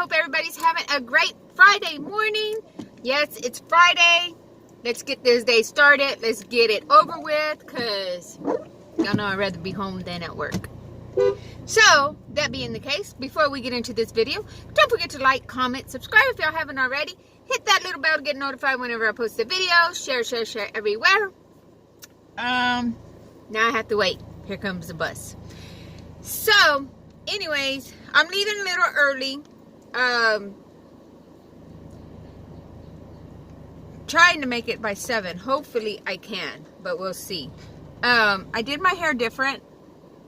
hope everybody's having a great Friday morning. Yes, it's Friday. Let's get this day started. Let's get it over with, because y'all know I'd rather be home than at work. So, that being the case, before we get into this video, don't forget to like, comment, subscribe if y'all haven't already. Hit that little bell to get notified whenever I post a video. Share everywhere. Now I have to wait. Here comes the bus. So, anyways, I'm leaving a little early. Trying to make it by 7. Hopefully I can, but we'll see. I did my hair different.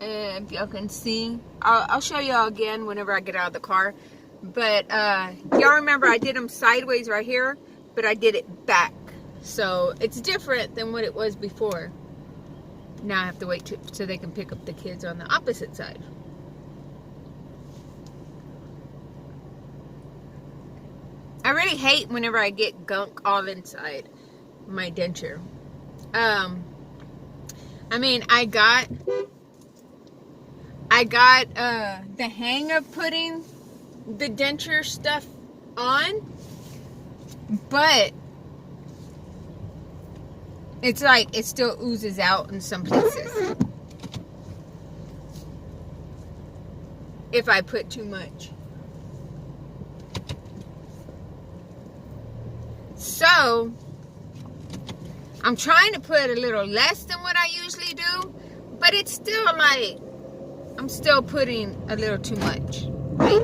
If y'all can see, I'll show y'all again whenever I get out of the car. But y'all remember I did them sideways right here, but I did it back. So it's different than what it was before. Now I have to wait so they can pick up the kids on the opposite side. I really hate whenever I get gunk all inside my denture. I mean, I got the hang of putting the denture stuff on, but it's like it still oozes out in some places if I put too much. So I'm trying to put a little less than what I usually do, but it's still like I'm still putting a little too much. Right?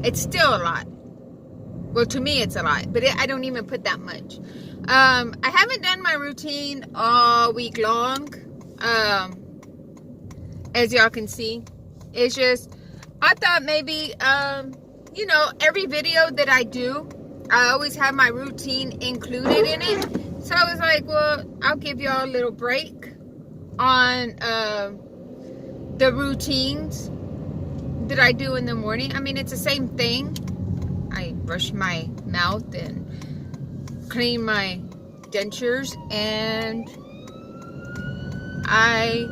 It's still a lot. Well, to me it's a lot, but I don't even put that much. I haven't done my routine all week long. As y'all can see, it's just, I thought maybe, you know, every video that I do, I always have my routine included in it. So I was like, well, I'll give y'all a little break on the routines that I do in the morning. I mean, it's the same thing. I brush my mouth and clean my dentures, and I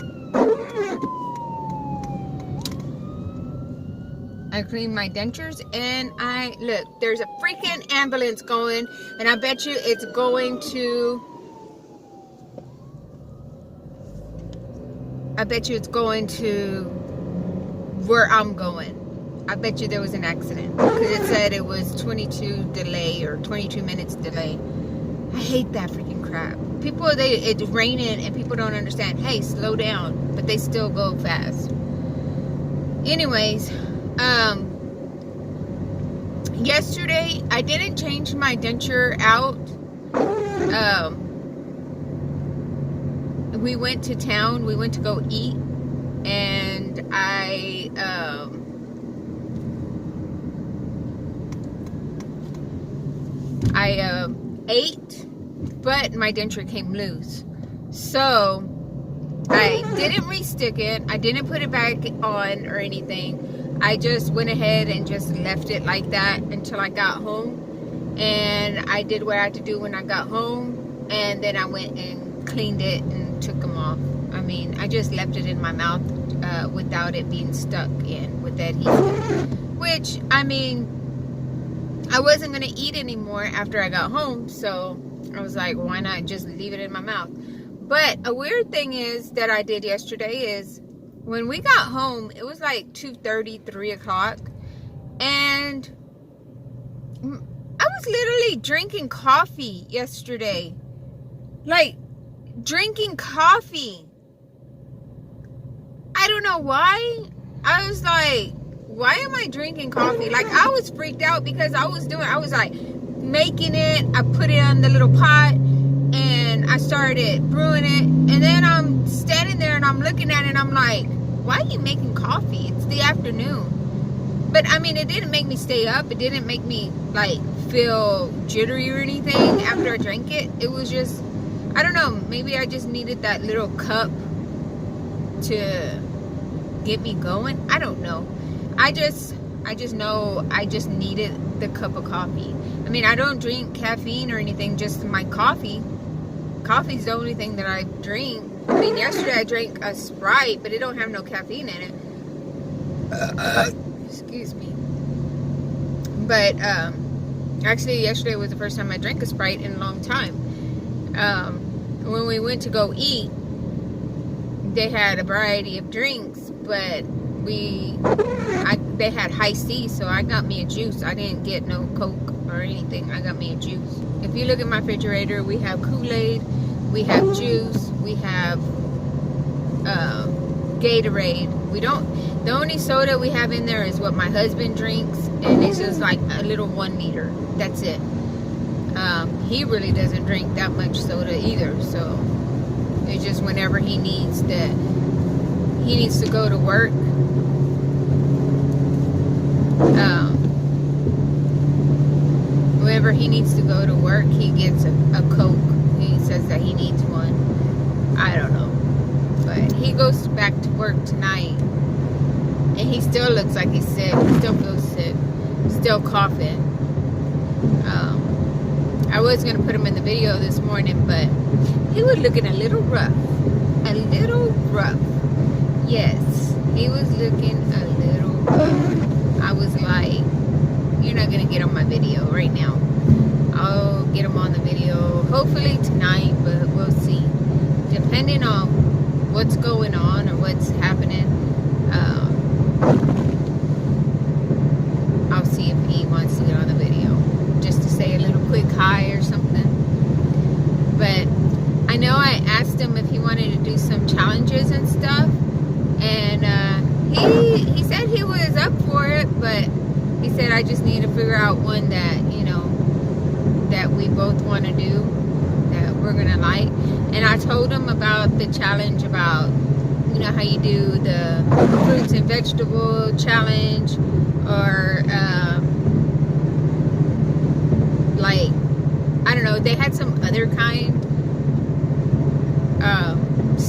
clean my dentures, and look, there's a freaking ambulance going, and I bet you it's going to where I'm going. I bet you there was an accident, because it said it was 22 delay or 22 minutes delay. I hate that freaking crap. People, it's raining and people don't understand. Hey, slow down, but they still go fast. Anyways, yesterday I didn't change my denture out. We went to town. We went to go eat, and I ate, but my denture came loose. So I didn't re-stick it. I didn't put it back on or anything. I just went ahead and just left it like that until I got home. And I did what I had to do when I got home. And then I went and cleaned it and took them off. I mean, I just left it in my mouth without it being stuck in with that adhesive. Which, I mean, I wasn't going to eat anymore after I got home. So I was like, why not just leave it in my mouth? But a weird thing is that I did yesterday is when we got home, it was like 2:30, 3 o'clock. And I was literally drinking coffee yesterday. Like, drinking coffee. I don't know why. I was like, why am I drinking coffee? Like, I was freaked out because I was like making it. I put it on the little pot and I started brewing it. And then I'm standing there and I'm looking at it and I'm like, why are you making coffee? It's the afternoon. But I mean, it didn't make me stay up. It didn't make me like feel jittery or anything after I drank it. It was just, I don't know, maybe I just needed that little cup to get me going. I don't know. I just know I just needed the cup of coffee. I mean, I don't drink caffeine or anything, just my coffee. Coffee's the only thing that I drink. I mean, yesterday I drank a Sprite, but it don't have no caffeine in it. Excuse me. But actually, yesterday was the first time I drank a Sprite in a long time. When we went to go eat, they had a variety of drinks, but they had high C, so I got me a juice. I didn't get no Coke or anything. I got me a juice. If you look at my refrigerator, we have Kool-Aid, we have juice, we have Gatorade. The only soda we have in there is what my husband drinks, and it's just like a little 1 liter. That's it. He really doesn't drink that much soda either, so it's just whenever he needs to go to work. Whenever he needs to go to work, he gets a Coke. He says that he needs one. I don't know. But he goes back to work tonight, and he still looks like he's sick. He still feels sick. Still coughing. I was going to put him in the video this morning, but he was looking a little rough. A little rough. Yes, he was looking a little rough. I was like, you're not going to get on my video right now. I'll get him on the video hopefully tonight, but we'll see. Depending on what's going on or what's happening, I'll see if he wants to get on the video. Just to say a little quick hi or something. But I know I asked him if he wanted to do some challenges and stuff, and he said he was up for it, but he said I just need to figure out one that, that we both want to do, that we're gonna like. And I told him about the challenge, about how you do the fruits and vegetable challenge, or like, I don't know, they had some other kind,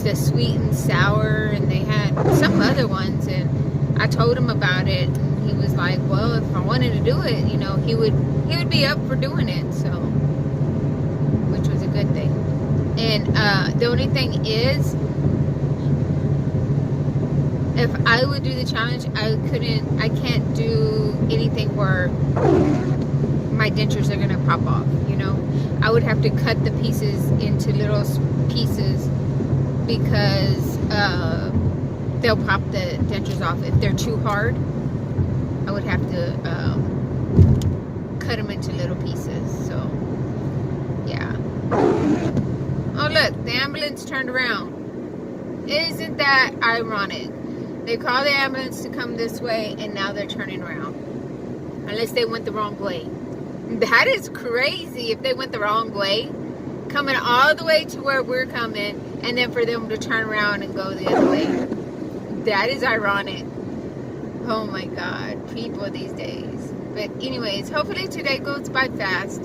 the sweet and sour, and they had some other ones, and I told him about it, and he was like, well, if I wanted to do it, he would be up for doing it, so, which was a good thing. And the only thing is, if I would do the challenge, I can't do anything where my dentures are gonna pop off, I would have to cut the pieces into little pieces, because they'll pop the dentures off if they're too hard. I would have to cut them into little pieces, so yeah. Oh look, the ambulance turned around. Isn't that ironic? They called the ambulance to come this way, and now they're turning around. Unless they went the wrong way. That is crazy if they went the wrong way. Coming all the way to where we're coming, and then for them to turn around and go the other way. That is ironic. Oh my God, people these days. But anyways, hopefully today goes by fast.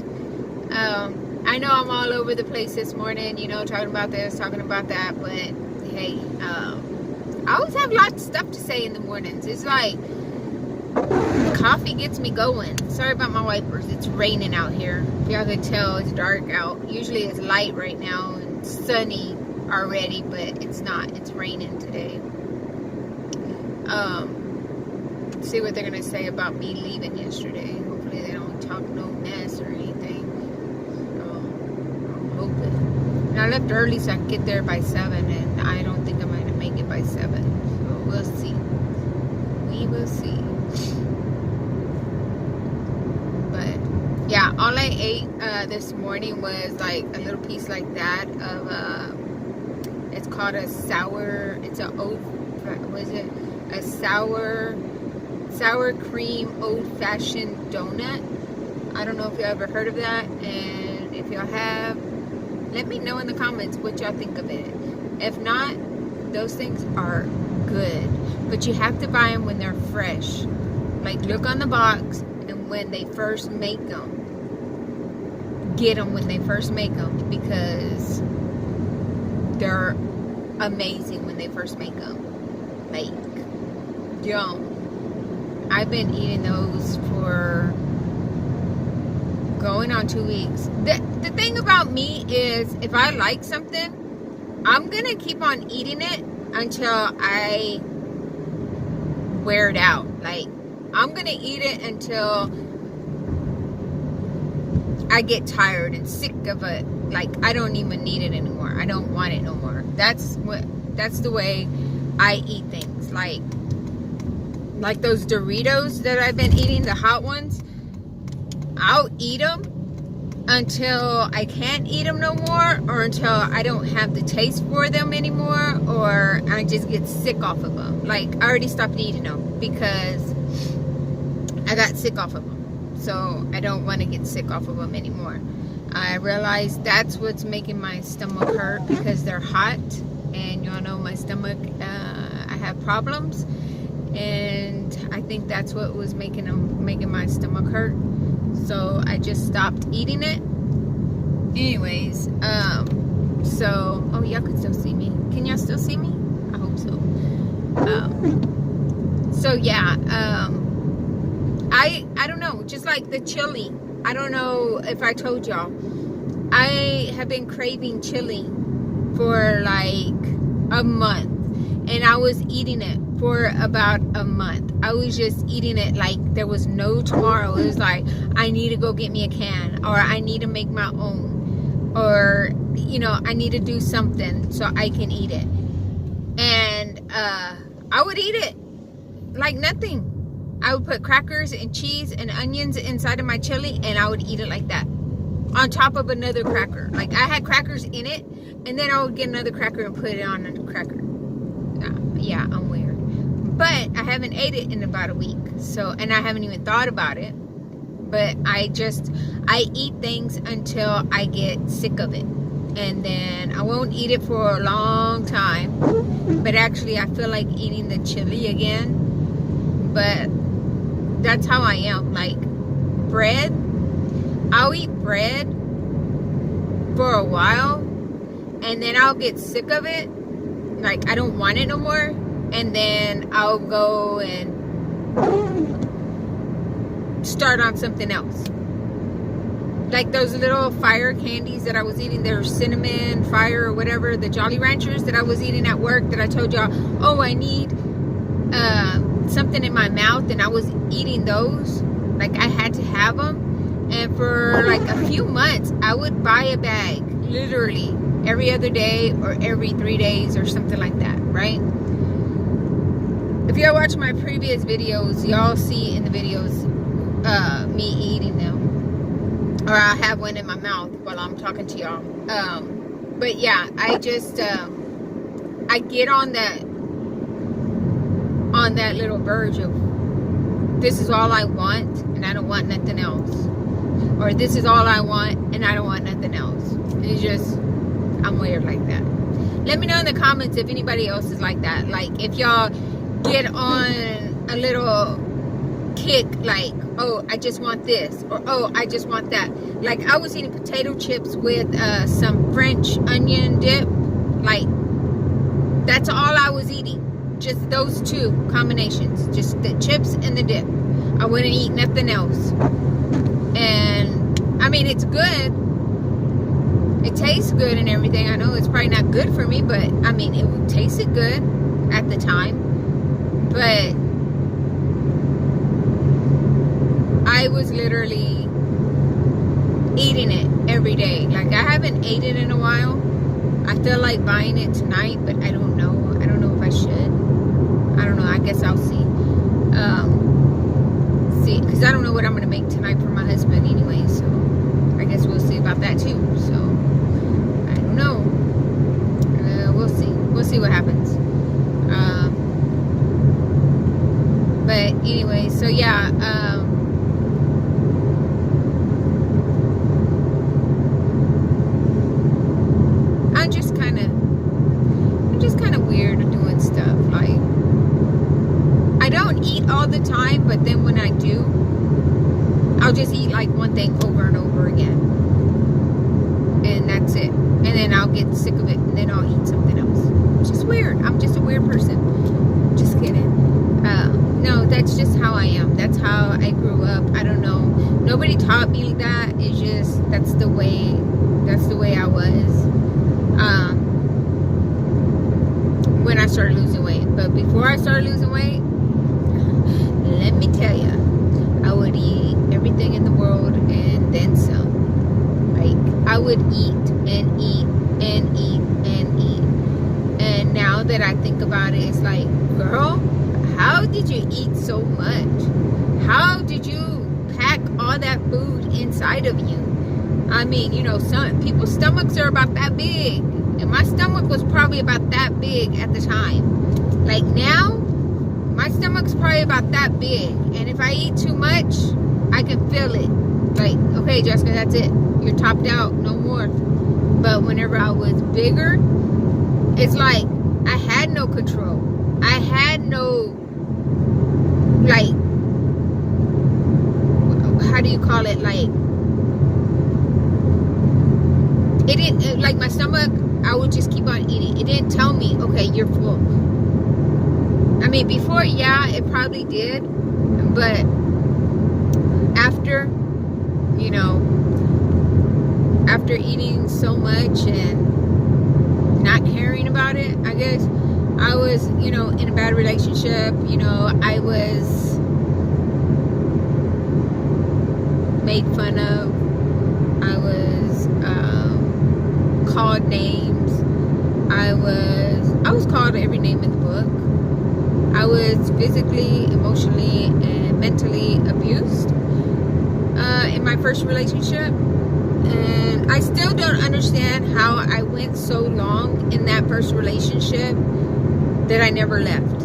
I know I'm all over the place this morning, talking about this, talking about that, but hey, I always have lots of stuff to say in the mornings. It's like, coffee gets me going. Sorry about my wipers. It's raining out here. If y'all could tell, it's dark out. Usually it's light right now and sunny already, but it's not. It's raining today. See what they're gonna say about me leaving yesterday. Hopefully they don't talk no mess or anything. So I'm hoping. And I left early so I could get there by 7, and I don't think I'm gonna make it by 7. So we'll see. We will see. But yeah, all I ate this morning was like a little piece like that of it's called a sour. It's a sour cream old-fashioned donut. I don't know if you ever heard of that, and if y'all have, let me know in the comments what y'all think of it. If not, those things are good, but you have to buy them when they're fresh. Like, look on the box, and when they first make them, get them when they first make them, because they're amazing when they first make them. Like, yum. I've been eating those for going on 2 weeks. The thing about me is, if I like something, I'm gonna keep on eating it until I wear it out. Like, I'm gonna eat it until I get tired and sick of it. Like, I don't even need it anymore. I don't want it no more. That's the way I eat things. Like those Doritos that I've been eating, the hot ones, I'll eat them until I can't eat them no more, or until I don't have the taste for them anymore, or I just get sick off of them. Like, I already stopped eating them because I got sick off of them. So I don't want to get sick off of them anymore. I realized that's what's making my stomach hurt, because they're hot, and y'all know my stomach, I have problems, and I think that's what was making my stomach hurt. So I just stopped eating it. Anyways, so, oh, y'all can still see me. Can y'all still see me? I hope so. So yeah, I don't know, just like the chili. I don't know if I told y'all, I have been craving chili for like a month, and I was eating it for about a month. I was just eating it like there was no tomorrow. It was like, I need to go get me a can, or I need to make my own, or, you know, I need to do something so I can eat it. And I would eat it like nothing. I would put crackers and cheese and onions inside of my chili, and I would eat it like that, on top of another cracker. Like, I had crackers in it, and then I would get another cracker and put it on a cracker. Yeah, I'm weird. But I haven't ate it in about a week. So, and I haven't even thought about it. But I eat things until I get sick of it. And then I won't eat it for a long time. But actually, I feel like eating the chili again. But that's how I am. Like, bread, I'll eat bread for a while, and then I'll get sick of it. Like, I don't want it no more. And then I'll go and start on something else. Like those little fire candies that I was eating, they're cinnamon fire or whatever, the Jolly Ranchers that I was eating at work, that I told y'all, oh, I need something in my mouth, and I was eating those. Like, I had to have them. And for like a few months, I would buy a bag literally every other day or every 3 days or something like that, right? If y'all watch my previous videos, y'all see in the videos me eating them, or I have one in my mouth while I'm talking to y'all. But yeah, I just I get on that little verge of, this is all I want and I don't want nothing else, or this is all I want and I don't want nothing else. It's just, I'm weird like that. Let me know in the comments if anybody else is like that. Like, if y'all get on a little kick, like, oh, I just want this, or oh, I just want that. Like, I was eating potato chips with some French onion dip. Like, that's all I was eating. Just those two combinations. Just the chips and the dip. I wouldn't eat nothing else. And, I mean, it's good. It tastes good and everything. I know it's probably not good for me, but, I mean, it tasted good at the time. But I was literally eating it every day. Like, I haven't ate it in a while. I feel like buying it tonight, but I don't know. I don't know if I should. I don't know. I guess I'll see. Because I don't know what I'm going to make tonight for my husband anyway. So I guess we'll see about that too. So I don't know. We'll see. We'll see what happens. But anyway, so yeah, I'm just kind of weird at doing stuff. Like, I don't eat all the time, but then when I do, I'll just eat like one thing over and over again, and that's it. And then I'll get sick of it, and then I'll eat something else. It's just weird. I'm just a weird person. Just kidding. No, that's just how I am. That's how I grew up. I don't know. Nobody taught me that. It's just, that's the way I was. When I started losing weight. But before I started losing weight, let me tell you, I would eat everything in the world and then some. I would eat and eat and eat and eat. And now that I think about it, it's like, girl, how did you eat so much? How did you pack all that food inside of you? I mean, you know, some people's stomachs are about that big. And my stomach was probably about that big at the time. Like now, my stomach's probably about that big. And if I eat too much, I can feel it. Like, okay, Jessica, that's it. You're topped out, no more. But whenever I was bigger, it's like I had no control. I had no, like, how do you call it? Like, it didn't, like my stomach, I would just keep on eating. It didn't tell me, okay, you're full. I mean, before, yeah, it probably did. But after, you know, after eating so much and not caring about it, I guess, I was, you know, in a bad relationship. You know, I was made fun of. I was called names. I was called every name in the book. I was physically, emotionally, and mentally abused in my first relationship. And I still don't understand how I went so long in that first relationship that I never left.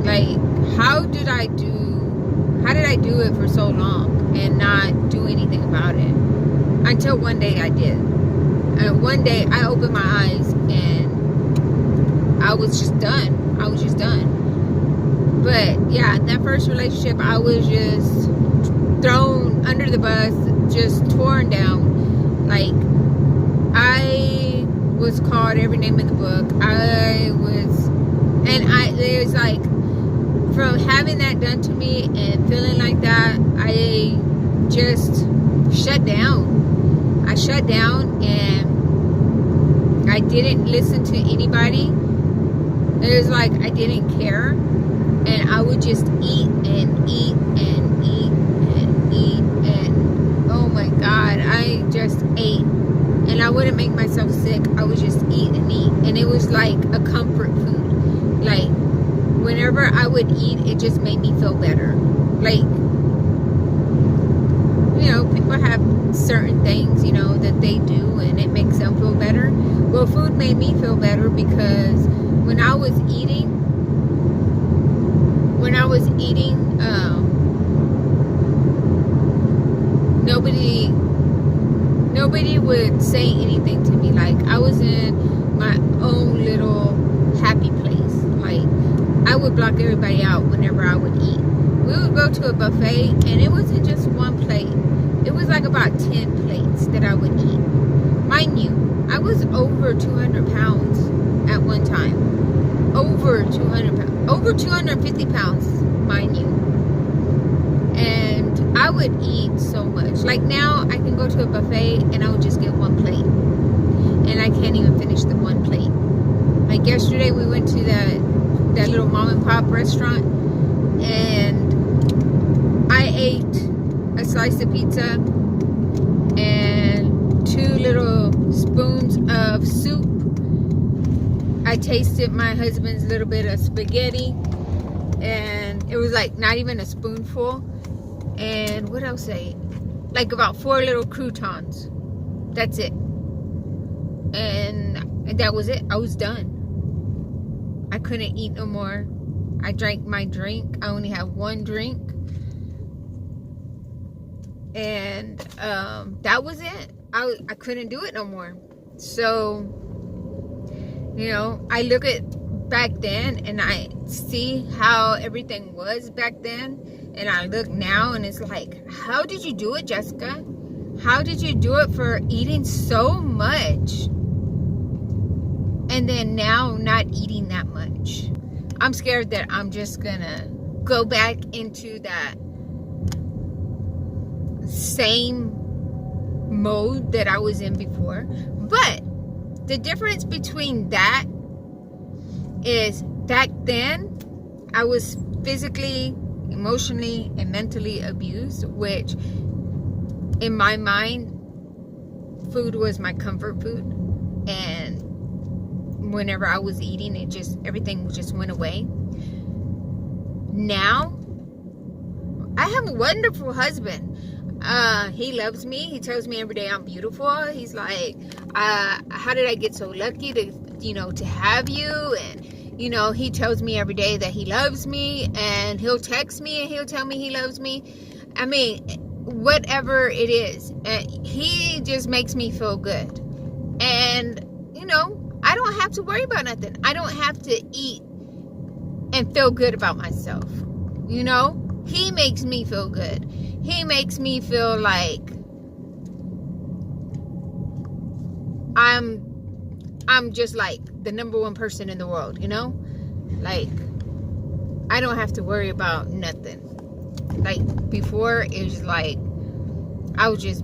Like, how did I do it for so long and not do anything about it? Until one day I did. And one day I opened my eyes and I was just done. I was just done. But yeah, that first relationship, I was just thrown under the bus, just torn down. Like, I was called every name in the book. It was like, from having that done to me and feeling like that, I just shut down. I shut down and I didn't listen to anybody. It was like I didn't care. And I would just eat and eat and eat and eat. And oh my God, I just ate. And I wouldn't make myself sick. I would just eat and eat. And it was like a comfort food. Like, whenever I would eat, it just made me feel better. Like, you know, people have certain things, you know, that they do and it makes them feel better. Well, food made me feel better because when I was eating, nobody would say anything to me. Like, I was in my own little happy place. Like, I would block everybody out whenever I would eat. We would go to a buffet and it wasn't just one plate. It was like about 10 plates that I would eat. Mind you, I was over 200 pounds at one time. Over 200 pounds. Over 250 pounds, mind you. And I would eat so much. Like, now I can go to a buffet and I would just get one plate. And I can't even finish the one plate. Like, yesterday we went to that little mom and pop restaurant and I ate a slice of pizza and 2 little spoons of soup. I tasted my husband's little bit of spaghetti and it was like not even a spoonful. And what else I ate? Like about 4 little croutons. That's it. And that was it. I was done. I couldn't eat no more. I drank my drink. I only had 1 drink. And that was it. I couldn't do it no more. So, you know, I look at back then and I see how everything was back then. And I look now and it's like, how did you do it, Jessica? How did you do it for eating so much? And then now not eating that much. I'm scared that I'm just gonna go back into that same mode that I was in before. But the difference between that is back then I was physically, emotionally, and mentally abused, which in my mind food was my comfort food, and whenever I was eating, everything just went away. Now I have a wonderful husband. He loves me. He tells me every day I'm beautiful. He's like, how did I get so lucky to have you? And he tells me every day that he loves me, and he'll text me and he'll tell me he loves me. I mean, whatever it is, he just makes me feel good. And I don't have to worry about nothing. I don't have to eat and feel good about myself. He makes me feel good. He makes me feel like I'm just like the number one person in the world, Like, I don't have to worry about nothing. Like, before, it was like, I was just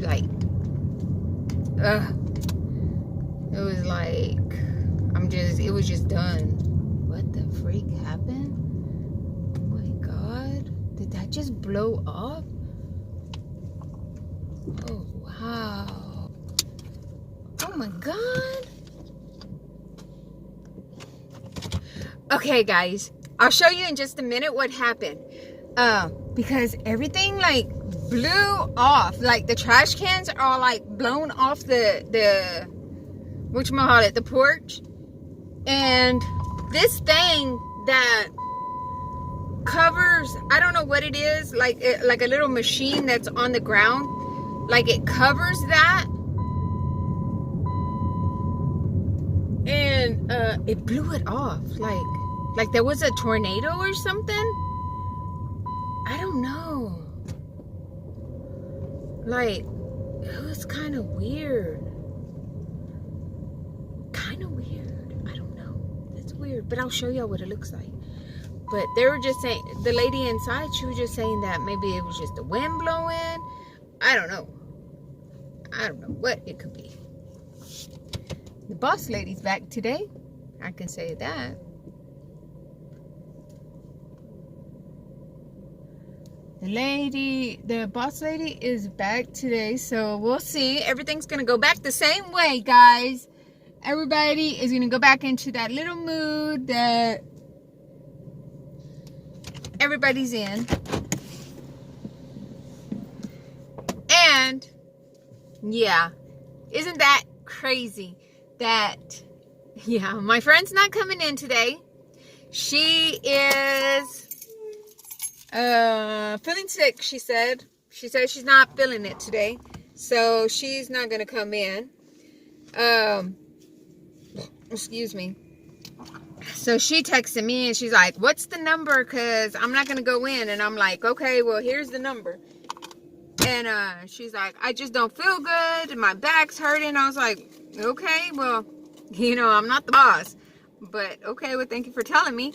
like, it was like, it was just done. What the freak happened? Oh my God. Did that just blow up? Oh, wow. Oh my God. Okay, guys. I'll show you in just a minute what happened. Because everything like blew off. Like the trash cans are all like blown off the porch. And this thing that covers, I don't know what it is, like a little machine that's on the ground, like it covers that, and it blew it off, like there was a tornado or something. I don't know, like it was kind of weird. Weird, but I'll show y'all what it looks like. But they were just saying, the lady inside, she was just saying that maybe it was just the wind blowing. I don't know what it could be. The boss lady's back today, I can say that. The boss lady is back today, so we'll see. Everything's gonna go back the same way, guys. Everybody is going to go back into that little mood that everybody's in. And, yeah, isn't that crazy that, yeah, my friend's not coming in today. She is feeling sick, she said. She said she's not feeling it today. So she's not going to come in. Excuse me. So she texted me and she's like, what's the number? Because I'm not going to go in. And I'm like, okay, well, here's the number. And she's like, I just don't feel good. And my back's hurting. I was like, okay, well, I'm not the boss. But okay, well, thank you for telling me.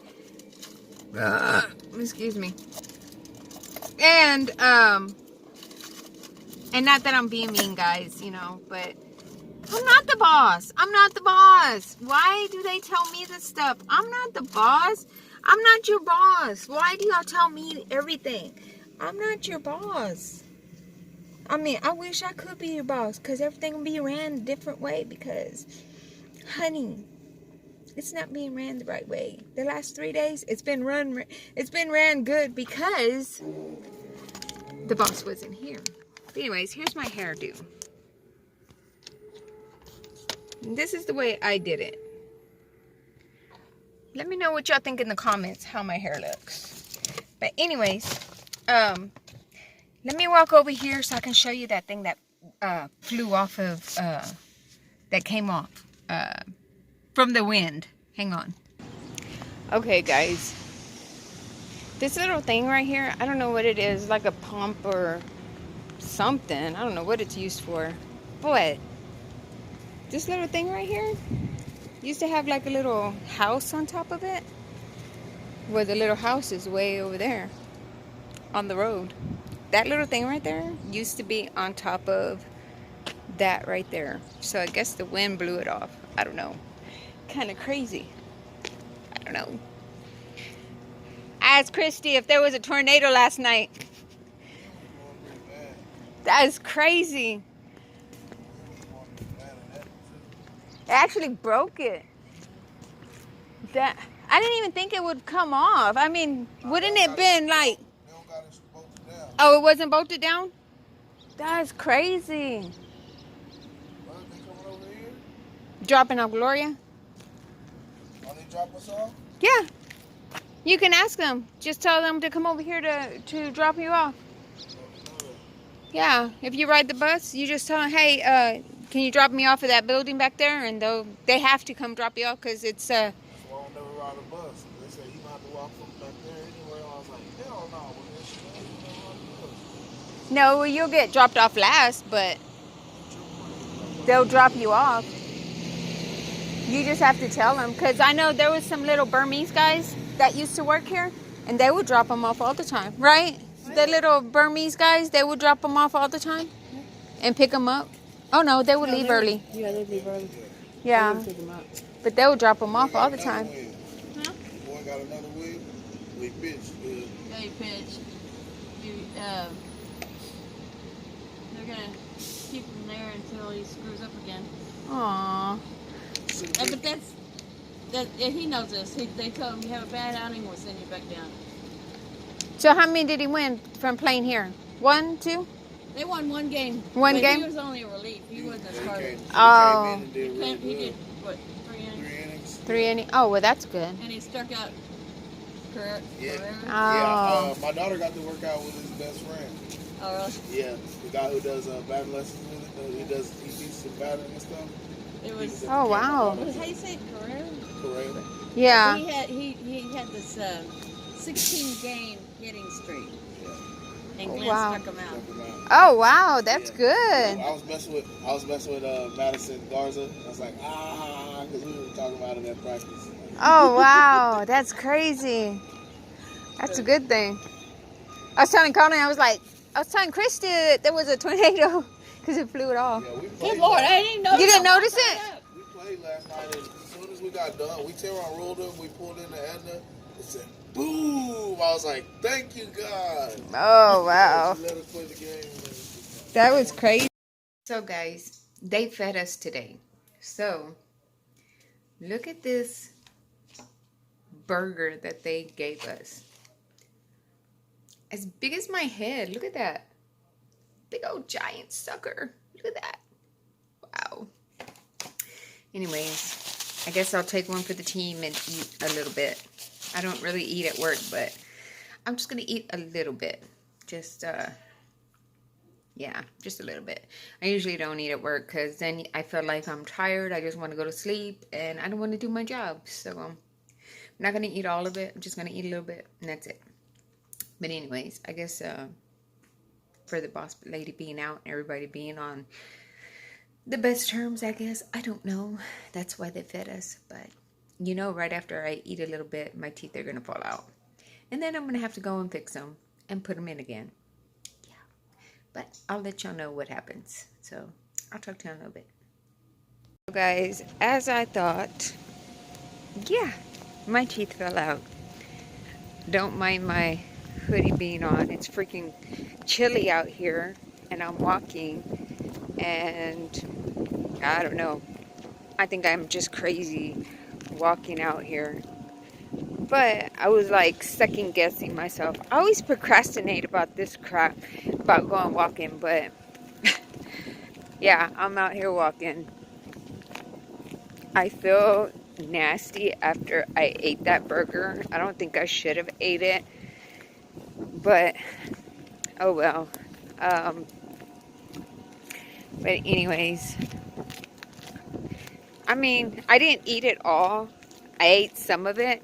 Excuse me. And not that I'm being mean, guys, but I'm not the boss. I'm not the boss. Why do they tell me this stuff? I'm not the boss. I'm not your boss. Why do y'all tell me everything? I'm not your boss. I mean, I wish I could be your boss, because everything would be ran a different way, because, honey, it's not being ran the right way. The last 3 days, it's been ran good because the boss wasn't here. But anyways, here's my hairdo. This is the way I did it. Let me know what y'all think in the comments how my hair looks. But anyways, let me walk over here so I can show you that thing that flew off of, that came off from the wind. Hang on. Okay, guys. This little thing right here, I don't know what it is, like a pump or something. I don't know what it's used for. But this little thing right here used to have like a little house on top of it. Where the little house is way over there on the road. That little thing right there used to be on top of that right there. So I guess the wind blew it off. I don't know. Kind of crazy. I don't know. I asked Christy if there was a tornado last night. That is crazy. It actually broke it. That I didn't even think it would come off. I mean, wouldn't it been like? Oh, it wasn't bolted down? That's crazy. Dropping off Gloria? Want they drop us off? Yeah. You can ask them. Just tell them to come over here to drop you off. Yeah. If you ride the bus, you just tell them, hey, can you drop me off at that building back there? And they have to come drop you off because it's... So I don't never ride a bus. They said you have to walk from back there anywhere. I was like, hell no. No, well, you'll get dropped off last, but they'll drop you off. You just have to tell them, because I know there was some little Burmese guys that used to work here, and they would drop them off all the time, right? The little Burmese guys, they would drop them off all the time and pick them up. Oh, no, they would leave early. Yeah, they'd leave early. Yeah, but they would drop them off all the time. Huh? Boy got another wig. We pitched. They pitched. They're going to keep him there until he screws up again. Aww. But he knows this. They told him you have a bad outing, we'll send you back down. So how many did he win from playing here? 1, 2? They won one game. One game? He was only a relief. He wasn't a starter. Oh. He did, what, 3 innings? 3 innings. Oh, well, that's good. And he struck out Carrera. Oh. My daughter got to work out with his best friend. Oh, really? Yeah, the guy who does batting lessons with it. He teaches some batting and stuff. It was. Oh, wow. How do you say it? Carrera? Carrera. Yeah. He had this 16-game hitting streak. And Glenn struck him out. Oh, wow, that's good. I was messing with Madison Garza. I was like, because we were talking about it at practice. Oh, wow, that's crazy. That's a good thing. I was telling Colin, I was telling Christy that there was a tornado because it flew it off. Yeah, good Lord, I didn't know. You didn't notice it? We played last night, and as soon as we got done, we turned around, rolled up, we pulled in the Edna, it said, boom! I was like, thank you, God. Oh, wow. Let us play the game. That was crazy. So, guys, they fed us today. So, look at this burger that they gave us. As big as my head. Look at that. Big old giant sucker. Look at that. Wow. Anyways, I guess I'll take one for the team and eat a little bit. I don't really eat at work, but I'm just going to eat a little bit. Just, yeah, just a little bit. I usually don't eat at work because then I feel like I'm tired. I just want to go to sleep and I don't want to do my job. So I'm not going to eat all of it. I'm just going to eat a little bit and that's it. But anyways, I guess for the boss lady being out and everybody being on the best terms, I guess. I don't know. That's why they fed us. But, you know, right after I eat a little bit, my teeth are going to fall out. And then I'm going to have to go and fix them and put them in again. Yeah. But I'll let y'all know what happens. So I'll talk to you in a little bit. So guys, as I thought, yeah, my teeth fell out. Don't mind my hoodie being on. It's freaking chilly out here. And I'm walking. And I don't know. I think I'm just crazy walking out here. But I was like second guessing myself. I always procrastinate about this crap, about going walking, but yeah, I'm out here walking. I feel nasty after I ate that burger. I don't think I should have ate it, but oh well. But anyways, I mean, I didn't eat it all. I ate some of it.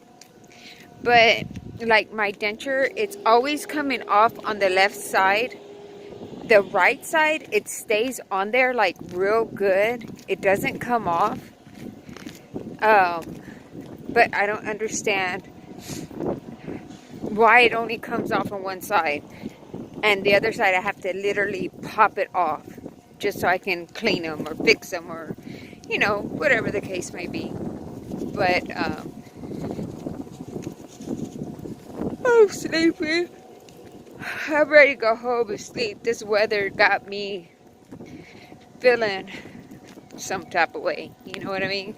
But, like, my denture, it's always coming off on the left side. The right side, it stays on there, like, real good. It doesn't come off. But I don't understand why it only comes off on one side. And the other side, I have to literally pop it off. Just so I can clean them or fix them or, you know, whatever the case may be. But, I'm sleepy. I'm ready to go home and sleep. This weather got me feeling some type of way. You know what I mean?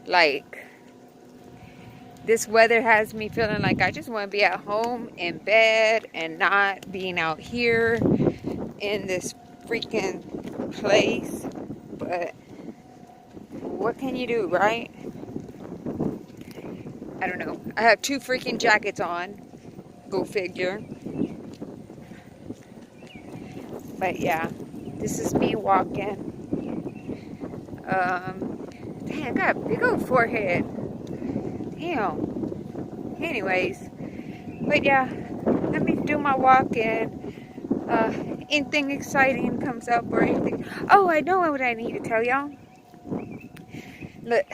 Like, this weather has me feeling like I just want to be at home in bed and not being out here in this freaking place. But what can you do, right? I don't know. I have 2 freaking jackets on. Go figure. But yeah, this is me walking. Dang, I got a big old forehead. Damn. Anyways, but yeah, let me do my walk, and anything exciting comes up or anything. Oh, I know what I need to tell y'all. Look,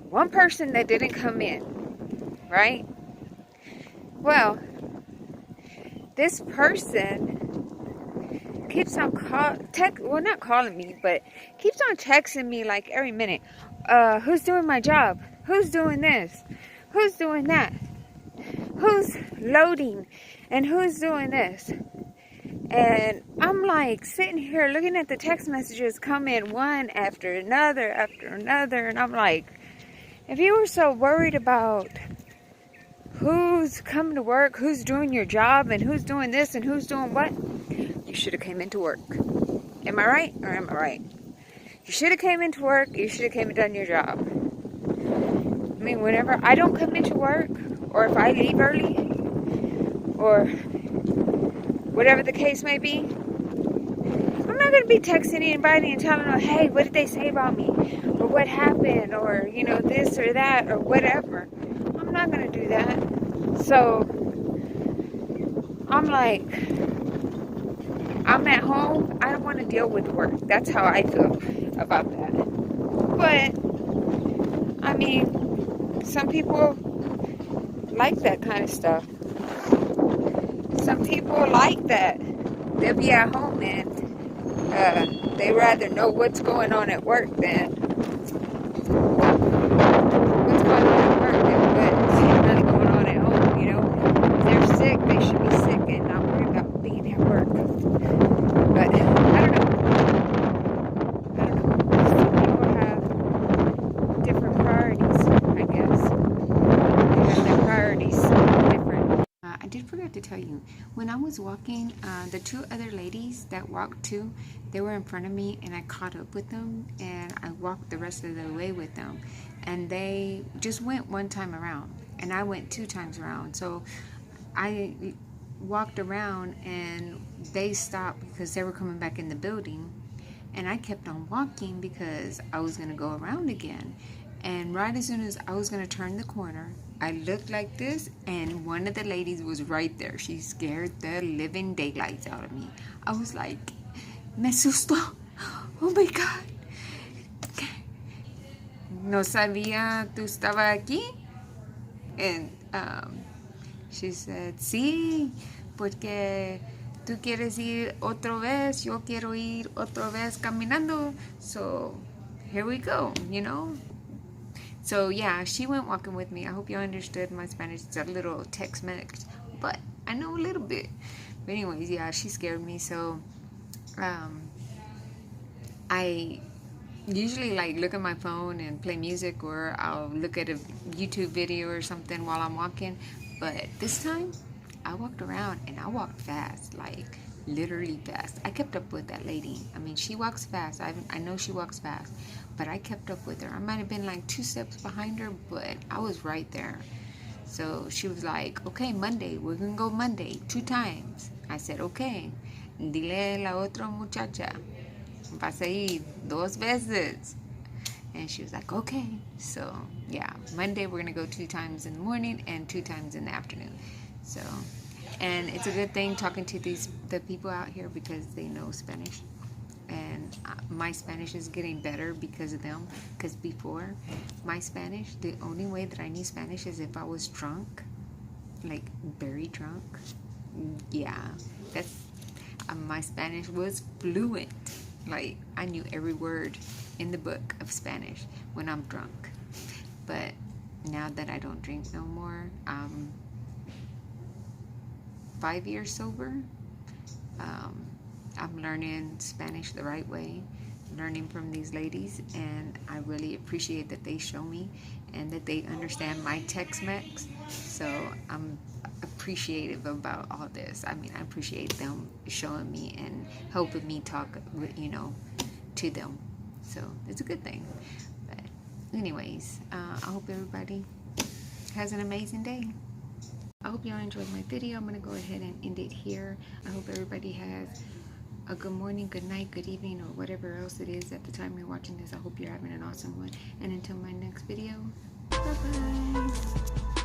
one person that didn't come in, right? Well, this person keeps on not calling me, but keeps on texting me like every minute. Who's doing my job? Who's doing this? Who's doing that? Who's loading? And who's doing this? And I'm like sitting here looking at the text messages come in one after another, and I'm like, if you were so worried about who's coming to work, who's doing your job, and who's doing this and who's doing what, you should have came into work. Am I right or am I right? You should have came into work. You should have came and done your job. I mean, whenever I don't come into work, or if I leave early, or whatever the case may be, I'm not going to be texting anybody and telling them, hey, what did they say about me? Or what happened? Or, you know, this or that or whatever. I'm not going to do that. So, I'm like, I'm at home. I don't want to deal with work. That's how I feel about that. But, I mean, some people like that kind of stuff. Some people like that. They'll be at home and they rather know what's going on at work than what's going on at work than what's really going on at home, you know. If they're sick, they should be sick and not worry about being at work. But I don't know. Some people have different priorities, I guess. They have their priorities different. I did forget to tell you, when I was walking, the 2 other ladies that walked too, they were in front of me, and I caught up with them, and I walked the rest of the way with them, and they just went 1 time around, and I went 2 times around. So I walked around, and they stopped because they were coming back in the building, and I kept on walking because I was going to go around again. And right as soon as I was going to turn the corner, I looked like this, and one of the ladies was right there. She scared the living daylights out of me. I was like, me asustó. Oh my God. No sabía tú estaba aquí? And she said, sí, porque tú quieres ir otra vez, yo quiero ir otra vez caminando. So here we go, you know. So yeah, she went walking with me. I hope you understood my Spanish. It's a little Tex-Mex, but I know a little bit. But anyways, yeah, she scared me. So I usually like look at my phone and play music, or I'll look at a YouTube video or something while I'm walking. But this time I walked around, and I walked fast, like literally fast. I kept up with that lady. I mean, she walks fast. I know she walks fast, but I kept up with her. I might have been like 2 steps behind her, but I was right there. So she was like, okay, Monday, we're gonna go Monday 2 times. I said, okay. Dile la otra muchacha, vas a ir 2 veces. And she was like, okay. So yeah, Monday we're gonna go 2 times in the morning and 2 times in the afternoon. So, and it's a good thing talking to the people out here, because they know Spanish, and my Spanish is getting better because of them. Because before, my Spanish, the only way that I knew Spanish is if I was drunk, like very drunk. Yeah, that's my Spanish was fluent. Like I knew every word in the book of Spanish when I'm drunk. But now that I don't drink no more, 5 years sober. I'm learning Spanish the right way, learning from these ladies, and I really appreciate that they show me and that they understand my Tex-Mex. So I'm appreciative about all this. I mean, I appreciate them showing me and helping me talk, you know, to them. So it's a good thing. But anyways, I hope everybody has an amazing day. I hope y'all enjoyed my video. I'm going to go ahead and end it here. I hope everybody has a good morning, good night, good evening, or whatever else it is at the time you're watching this. I hope you're having an awesome one. And until my next video, bye-bye.